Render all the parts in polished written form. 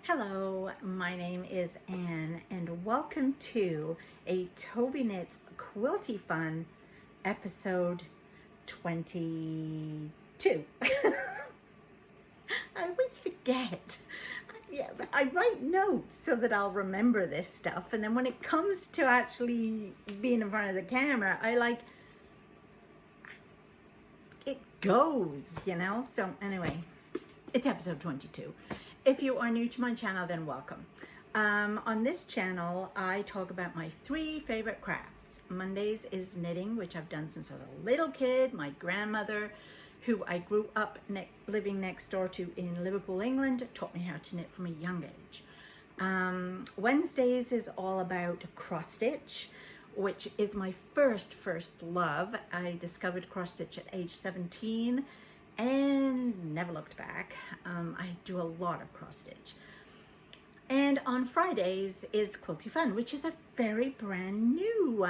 Hello, my name is Anne and welcome to a Tobyknits Quilty Fun episode 22. I always forget. Yeah, I write notes so that I'll remember this stuff, and then when it comes to actually being in front of the camera, it goes, So anyway, it's episode 22. If you are new to my channel, then welcome. On this channel, I talk about my 3 favorite crafts. Mondays is knitting, which I've done since I was a little kid. My grandmother, who I grew up living next door to in Liverpool, England, taught me how to knit from a young age. Wednesdays is all about cross stitch, which is my first love. I discovered cross stitch at age 17 and never looked back. I do a lot of cross stitch. And on Fridays is Quilty Fun, which is a very brand new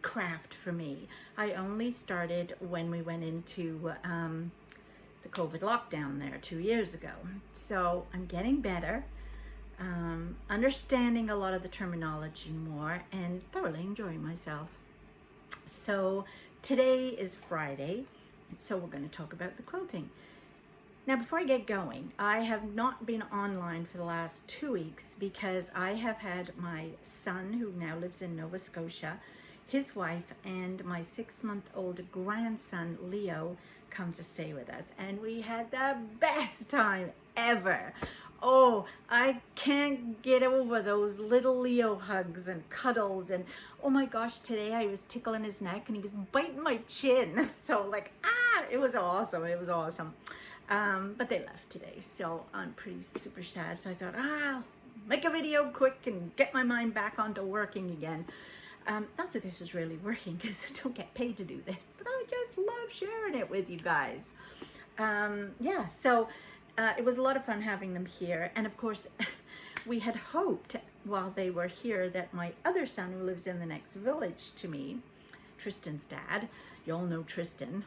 craft for me. I only started when we went into the COVID lockdown there 2 years ago. So I'm getting better, understanding a lot of the terminology more, and thoroughly enjoying myself. So today is Friday. So we're going to talk about the quilting. Now, before I get going, I have not been online for the last 2 weeks because I have had my son, who now lives in Nova Scotia, his wife, and my 6-month-old grandson, Leo, come to stay with us. And we had the best time ever. Oh, I can't get over those little Leo hugs and cuddles. And oh my gosh, today I was tickling his neck and he was biting my chin. So it was awesome. It was awesome. But they left today, so I'm pretty super sad. So I thought, I'll make a video quick and get my mind back onto working again. Not that this is really working because I don't get paid to do this, but I just love sharing it with you guys. It was a lot of fun having them here. And of course, we had hoped while they were here that my other son, who lives in the next village to me, Tristan's dad, you all know Tristan,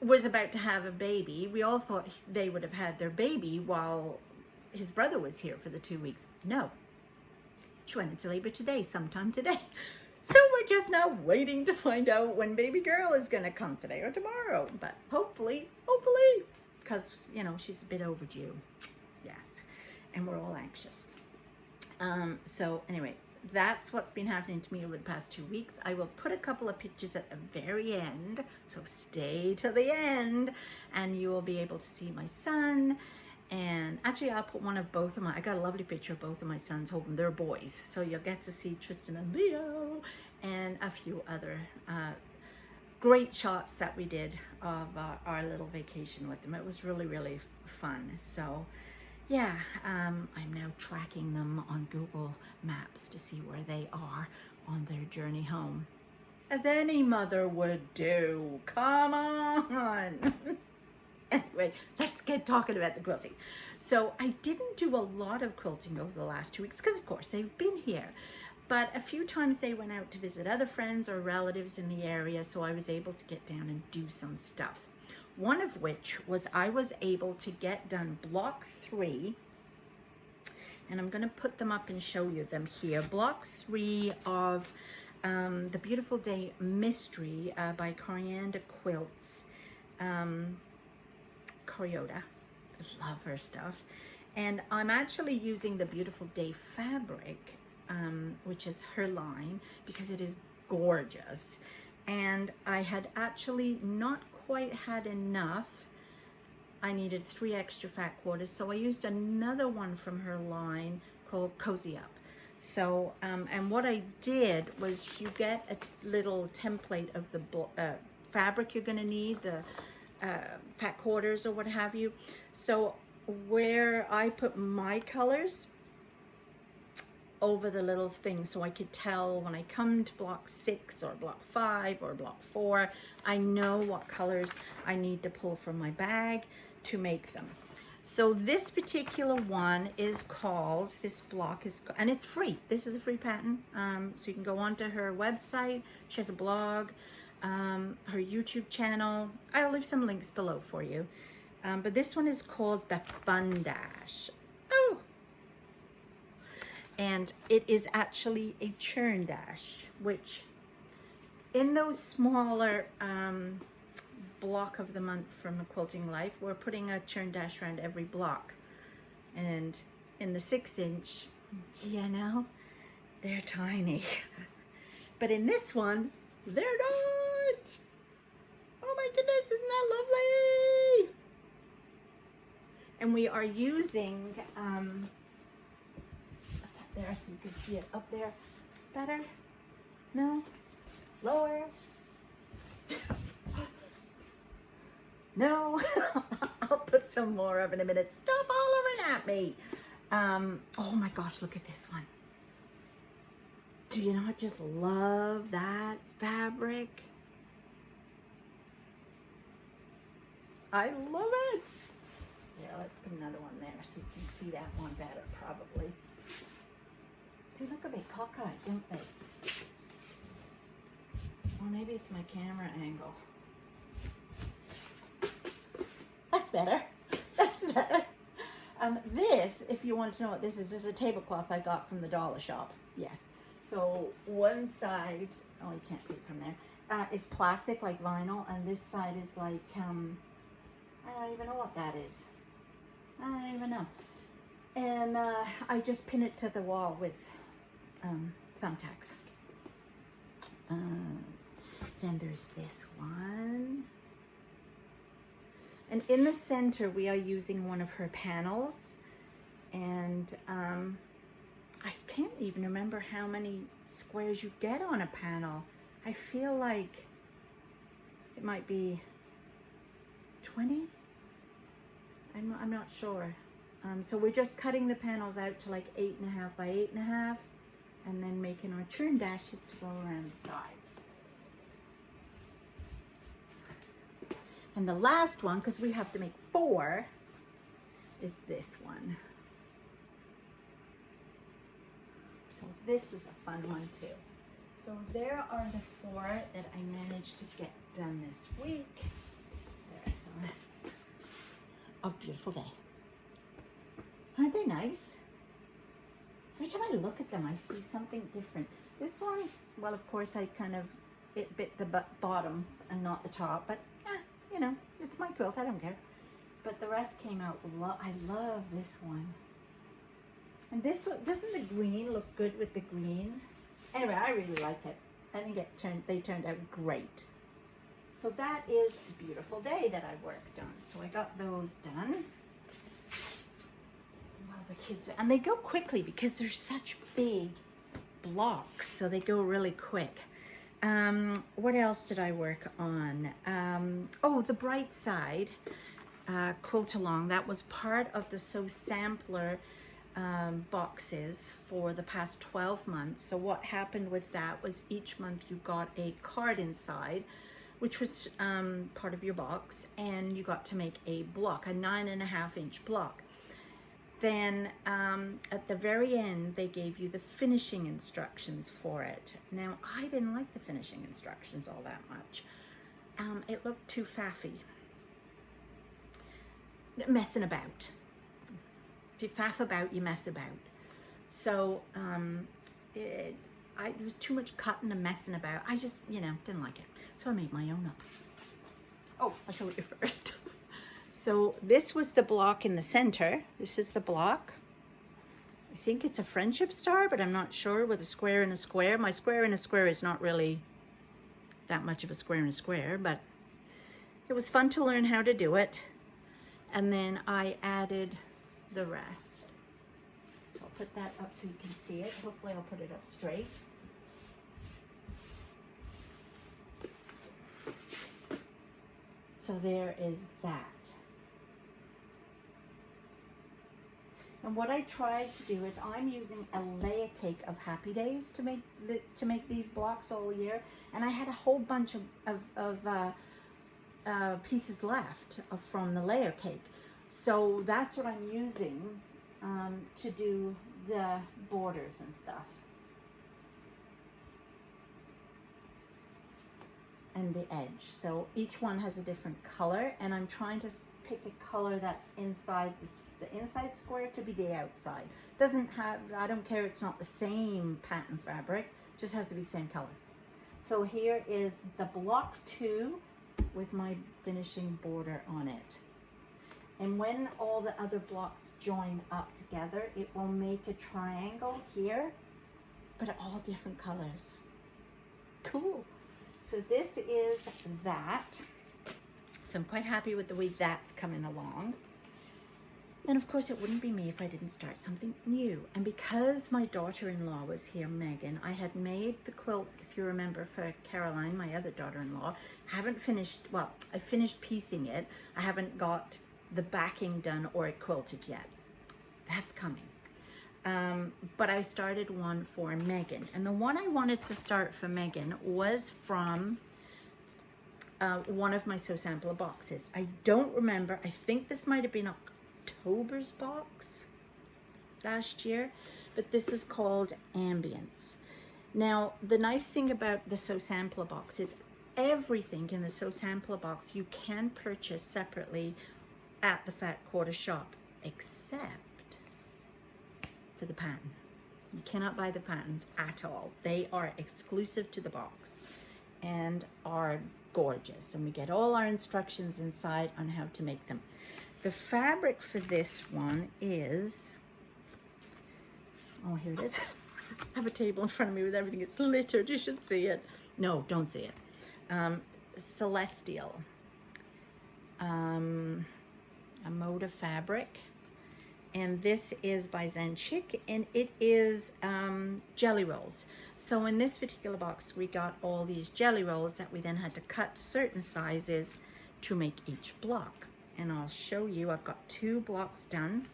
was about to have a baby. We all thought they would have had their baby while his brother was here for the 2 weeks. No, she went into labor today, sometime today. So we're just now waiting to find out when baby girl is gonna come today or tomorrow. But hopefully, because, she's a bit overdue. Yes, and we're all anxious. So anyway, that's what's been happening to me over the past 2 weeks. I will put a couple of pictures at the very end, so stay to the end, and you will be able to see my son. And actually, I'll put one of both of I got a lovely picture of both of my sons holding their boys, so you'll get to see Tristan and Leo, and a few other great shots that we did of our little vacation with them. It was really, really fun. So yeah, I'm now tracking them on Google Maps to see where they are on their journey home, as any mother would do. Come on. Anyway, let's get talking about the quilting. So I didn't do a lot of quilting over the last 2 weeks because, of course, they've been here. But a few times they went out to visit other friends or relatives in the area, so I was able to get down and do some stuff. One of which was I was able to get done block 3, and I'm going to put them up and show you them here. Block 3 of The Beautiful Day Mystery by Coriander Quilts. Coriota. I love her stuff. And I'm actually using the Beautiful Day fabric, which is her line, because it is gorgeous. And I had actually not quite had enough. I needed 3 extra fat quarters, so I used another one from her line called Cozy Up. So, and what I did was, you get a little template of the fabric you're going to need, the fat quarters or what have you. So where I put my colors over the little thing, so I could tell when I come to block 6 or block 5 or block 4, I know what colors I need to pull from my bag to make them. So this particular one is called, this block is, and it's free. This is a free pattern. So you can go onto her website. She has a blog, her YouTube channel. I'll leave some links below for you. But this one is called the Fun Dash. Oh! And it is actually a churn dash, which in those smaller block of the month from a Quilting Life, we're putting a churn dash around every block. And in the 6-inch, you know, they're tiny. But in this one, they're not. Oh my goodness, isn't that lovely? And we are using, there so you can see it up there better. No? Lower? No? I'll put some more up in a minute. Stop hollering at me. Oh my gosh, look at this one. Do you not just love that fabric? I love it. Yeah, let's put another one there so you can see that one better, probably. They look a bit cockeyed, don't they? Or maybe it's my camera angle. That's better. That's better. This, if you want to know what this is a tablecloth I got from the dollar shop. Yes. So one side, oh, you can't see it from there, is plastic like vinyl, and this side is like, I don't even know what that is. I don't even know. And I just pin it to the wall with thumbtacks. Then there's this one. And in the center, we are using one of her panels. And I can't even remember how many squares you get on a panel. I feel like it might be 20. I'm not sure. So we're just cutting the panels out to like 8.5 by 8.5, and then making our churn dashes to go around the sides. And the last one, because we have to make 4, is this one. So this is a fun one too. So there are the 4 that I managed to get done this week. There's a beautiful day. Aren't they nice? Every time I look at them, I see something different. This one, well, of course, I kind of, it bit the bottom and not the top, but you know, it's my quilt, I don't care. But the rest came out, I love this one. And this, doesn't the green look good with the green? Anyway, I really like it. I think they turned out great. So that is a beautiful day that I worked on. So I got those done. While the kids, and they go quickly because they're such big blocks, so they go really quick. What else did I work on? Oh, the Bright Side Quilt Along. That was part of the Sew Sampler boxes for the past 12 months. So what happened with that was each month you got a card inside, which was part of your box, and you got to make a block, a 9.5-inch block. Then at the very end, they gave you the finishing instructions for it. Now, I didn't like the finishing instructions all that much. It looked too faffy. Messing about. If you faff about, you mess about. So there was too much cutting and messing about. I just, you know, didn't like it. So I made my own up. Oh, I'll show you first. So this was the block in the center. This is the block. I think it's a friendship star, but I'm not sure, with a square and a square. My square and a square is not really that much of a square and a square, but it was fun to learn how to do it. And then I added the rest. So I'll put that up so you can see it. Hopefully I'll put it up straight. So there is that. And what I tried to do is I'm using a layer cake of Happy Days to make these blocks all year, and I had a whole bunch of pieces left from the layer cake. So that's what I'm using to do the borders and stuff. And the edge. So each one has a different color, and I'm trying to pick a color that's inside the inside square to be the outside. Doesn't have, I don't care, it's not the same pattern fabric, just has to be the same color. So here is the block 2 with my finishing border on it. And when all the other blocks join up together, it will make a triangle here, but all different colors. Cool. So this is that. So I'm quite happy with the way that's coming along. Then of course it wouldn't be me if I didn't start something new. And because my daughter-in-law was here, Megan, I had made the quilt, if you remember, for Caroline, my other daughter-in-law. Haven't finished, well, I finished piecing it. I haven't got the backing done or it quilted yet. That's coming. But I started one for Megan. And the one I wanted to start for Megan was from one of my Sew Sampler boxes. I don't remember. I think this might have been October's box last year, but this is called Ambience. Now, the nice thing about the Sew Sampler box is everything in the Sew Sampler box you can purchase separately at the Fat Quarter shop, except for the pattern. You cannot buy the patterns at all. They are exclusive to the box and are gorgeous. And we get all our instructions inside on how to make them. The fabric for this one is, oh, here it is. I have a table in front of me with everything. It's littered. You should see it. No, don't see it. Celestial. A mode of fabric, and this is by Zanchik, and it is jelly rolls. So in this particular box we got all these jelly rolls that we then had to cut to certain sizes to make each block. And I'll show you, I've got 2 blocks done.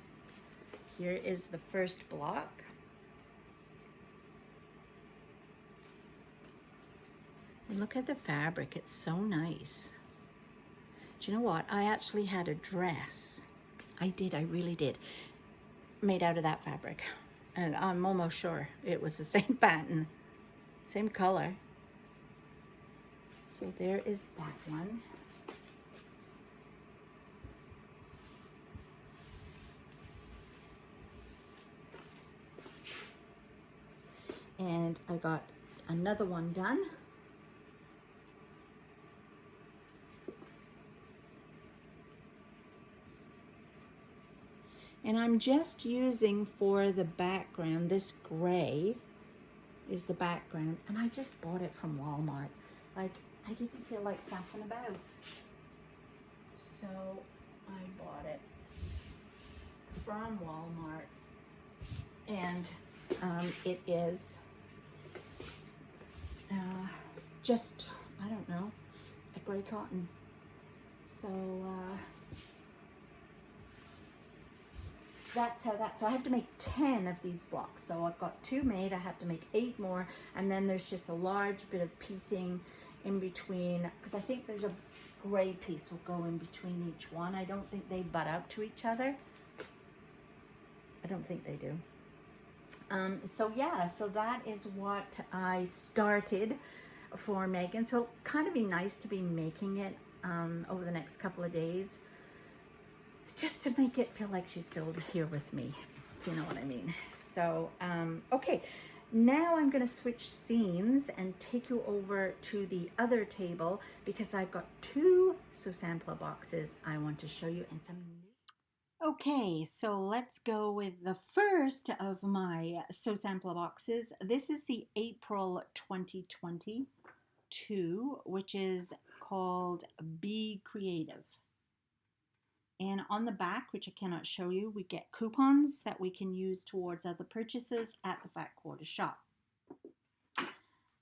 Here is the first block. And look at the fabric, it's so nice. Do you know what? I actually had a dress. I did, I really did. Made out of that fabric. And I'm almost sure it was the same pattern, same color. So there is that one. And I got another one done. And I'm just using for the background, this gray is the background, and I just bought it from Walmart. Like, I didn't feel like faffing about. So I bought it from Walmart, and it is just, I don't know, a gray cotton. So that's how that, so I have to make 10 of these blocks. So I've got 2 made, I have to make 8 more, and then there's just a large bit of piecing in between, because I think there's a gray piece will go in between each one. I don't think they butt up to each other. I don't think they do. So yeah, so that is what I started for Megan. So kind of be nice to be making it over the next couple of days, just to make it feel like she's still here with me, if you know what I mean. So, okay, now I'm gonna switch scenes and take you over to the other table, because I've got 2 Sew Sampler boxes I want to show you, and some new. Okay, so let's go with the first of my Sew Sampler boxes. This is the April 2022, which is called Be Creative. And on the back, which I cannot show you, we get coupons that we can use towards other purchases at the Fat Quarter shop.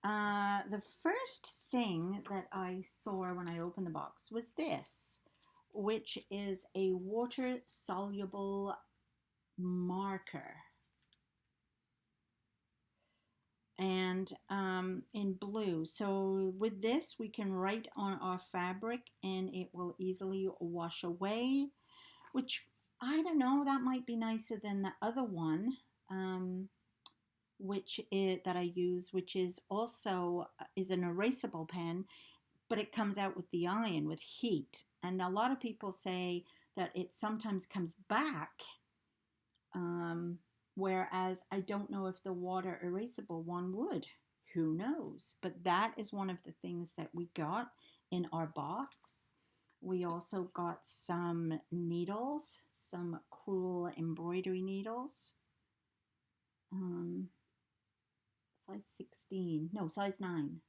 The first thing that I saw when I opened the box was this, which is a water-soluble marker. And in blue. So with this, we can write on our fabric and it will easily wash away, which, I don't know, that might be nicer than the other one, that I use, which is also is an erasable pen, but it comes out with the iron, with heat. And a lot of people say, that it sometimes comes back, whereas I don't know if the water erasable one would. Who knows? But that is one of the things that we got in our box. We also got some needles, some cool embroidery needles. Size 16, no, size 9.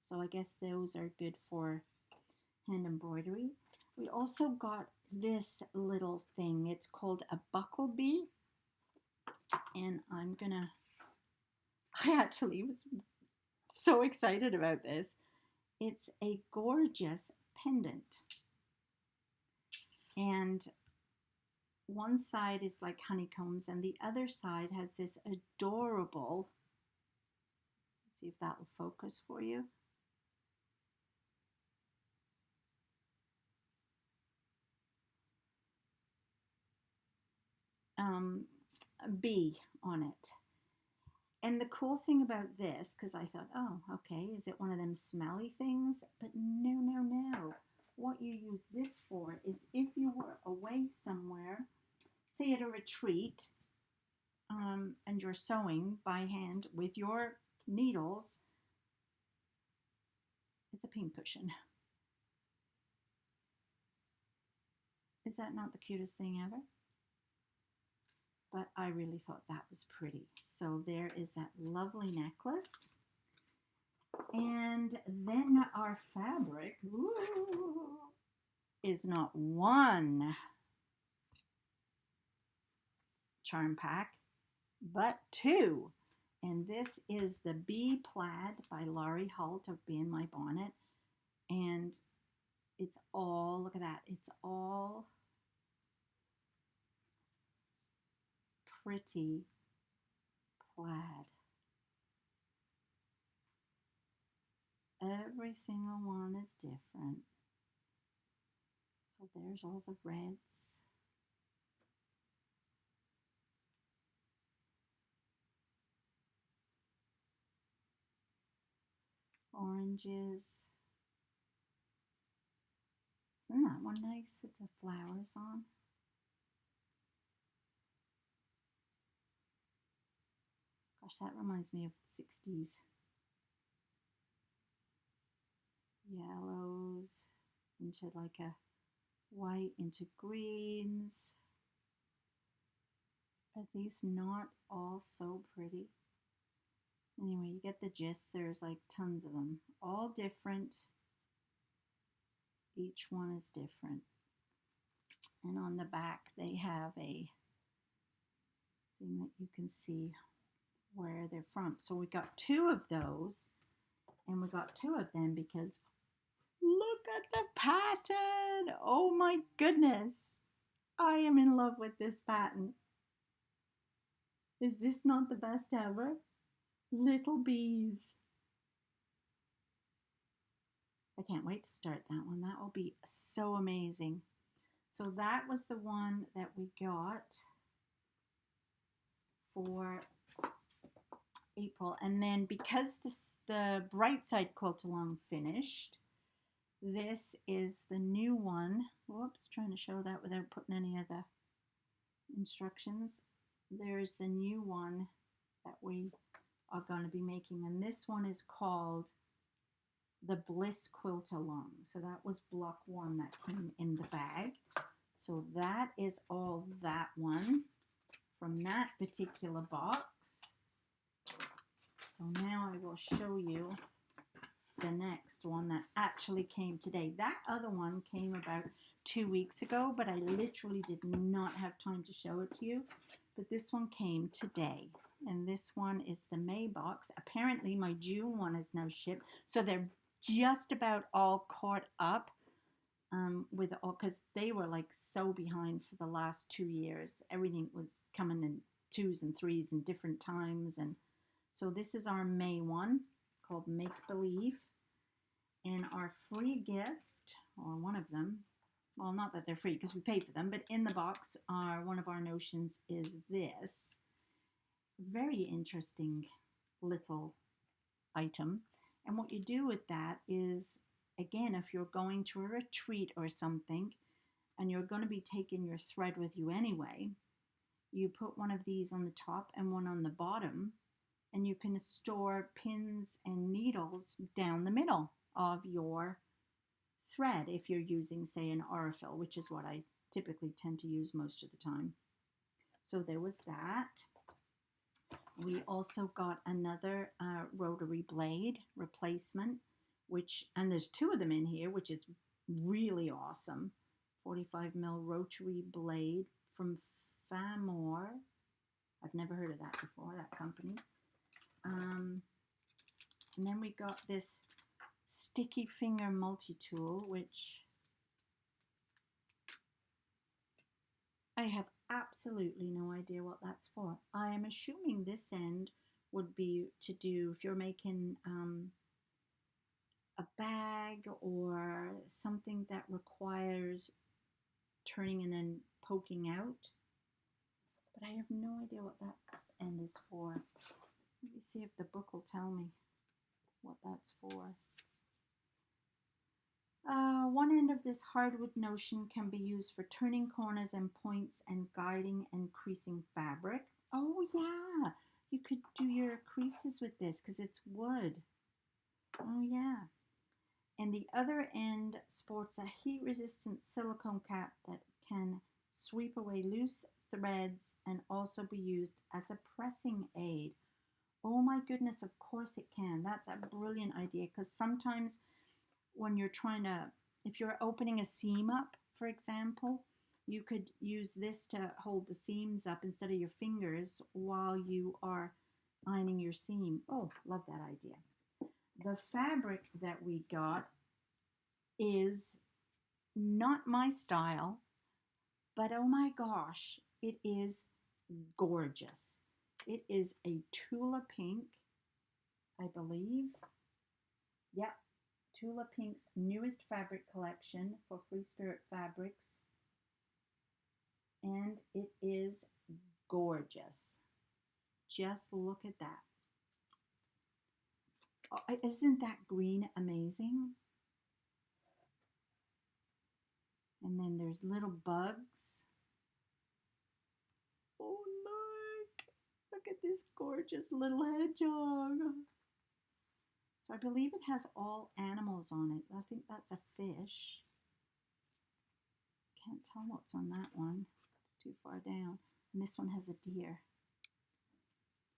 So I guess those are good for hand embroidery. We also got this little thing. It's called a buckle bee. And I actually was so excited about this. It's a gorgeous pendant. And one side is like honeycombs and the other side has this adorable, let's see if that will focus for you. Bee on it. And the cool thing about this, because I thought, oh, okay, is it one of them smelly things? But no, no, no. What you use this for is if you were away somewhere, say at a retreat, and you're sewing by hand with your needles, it's a pincushion. Is that not the cutest thing ever? But I really thought that was pretty. So there is that lovely necklace. And then our fabric is not one charm pack, but 2. And this is the Bee Plaid by Laurie Holt of Be In My Bonnet. And it's all, look at that, it's all pretty plaid. Every single one is different. So there's all the reds. Oranges. Isn't that one nice with the flowers on? Gosh, that reminds me of the 60s. Yellows into like a white into greens. Are these not all so pretty? Anyway, you get the gist. There's like tons of them, all different. Each one is different. And on the back they have a thing that you can see where they're from. So we got 2 of those, and we got 2 of them because look at the pattern. Oh my goodness. I am in love with this pattern. Is this not the best ever? Little bees. I can't wait to start that one. That will be so amazing. So that was the one that we got for April. And then because the Bright Side Quilt Along finished, this is the new one. Whoops, trying to show that without putting any of the instructions. There's the new one that we are going to be making, and this one is called the Bliss Quilt Along. So that was block 1 that came in the bag. So that is all that one from that particular box. So now I will show you the next one that actually came today. That other one came about 2 weeks ago, but I literally did not have time to show it to you. But this one came today, and this one is the May box. Apparently my June one is now shipped, so they're just about all caught up with all, because they were like so behind for the last 2 years. Everything was coming in 2s and 3s and different times, and so this is our May one called Make Believe. And our free gift, or one of them, well, not that they're free because we paid for them, but in the box are one of our notions is this very interesting little item. And what you do with that is again, if you're going to a retreat or something and you're going to be taking your thread with you anyway, you put one of these on the top and one on the bottom, and you can store pins and needles down the middle of your thread if you're using, say, an aurifil, which is what I typically tend to use most of the time. So there was that. We also got another rotary blade replacement, and there's two of them in here, which is really awesome. 45mm rotary blade from Famor. I've never heard of that before, that company. And then we got this sticky finger multi-tool, which I have absolutely no idea what that's for. I am assuming this end would be to do if you're making a bag or something that requires turning and then poking out. But I have no idea what that end is for. Let me see if the book will tell me what that's for. One end of this hardwood notion can be used for turning corners and points and guiding and creasing fabric. Oh yeah, you could do your creases with this because it's wood. Oh yeah. And the other end sports a heat-resistant silicone cap that can sweep away loose threads and also be used as a pressing aid. Oh my goodness, of course it can. That's a brilliant idea because sometimes when you're trying to, if you're opening a seam up, for example, you could use this to hold the seams up instead of your fingers while you are ironing your seam. Oh, love that idea. The fabric that we got is not my style, but oh my gosh, it is gorgeous. It is a Tula Pink, I believe. Yep, Tula Pink's newest fabric collection for Free Spirit Fabrics. And it is gorgeous. Just look at that. Oh, isn't that green amazing? And then there's little bugs. Oh, look. Look at this gorgeous little hedgehog. So I believe it has all animals on it. I think that's a fish. Can't tell what's on that one. It's too far down. And this one has a deer.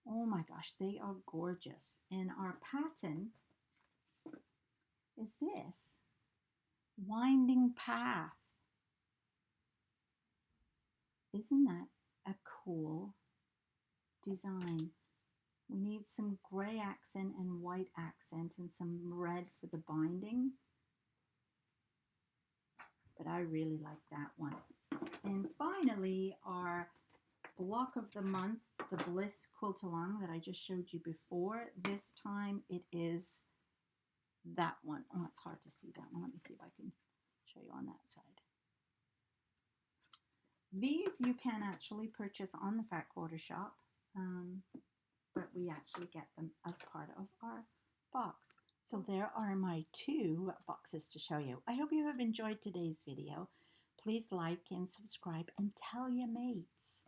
Oh my gosh, they are gorgeous. And our pattern is this. Winding Path. Isn't that a cool design? We need some gray accent and white accent and some red for the binding. But I really like that one. And finally, our block of the month, the Bliss Quilt Along that I just showed you before. This time it is that one. Oh, it's hard to see that one. Let me see if I can show you on that side. These you can actually purchase on the Fat Quarter Shop, but we actually get them as part of our box. So there are my two boxes to show you. I hope you have enjoyed today's video. Please like and subscribe and tell your mates.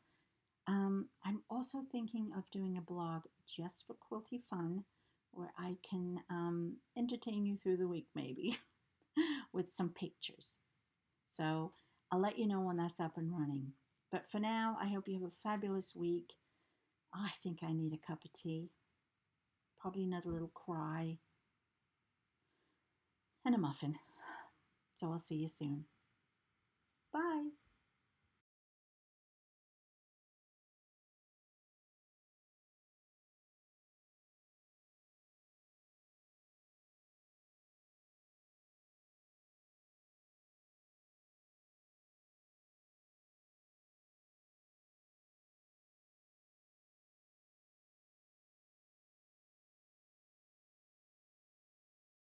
I'm also thinking of doing a blog just for Quilty Fun where I can entertain you through the week maybe with some pictures. So I'll let you know when that's up and running. But for now, I hope you have a fabulous week. Oh, I think I need a cup of tea. Probably another little cry. And a muffin. So I'll see you soon. Bye.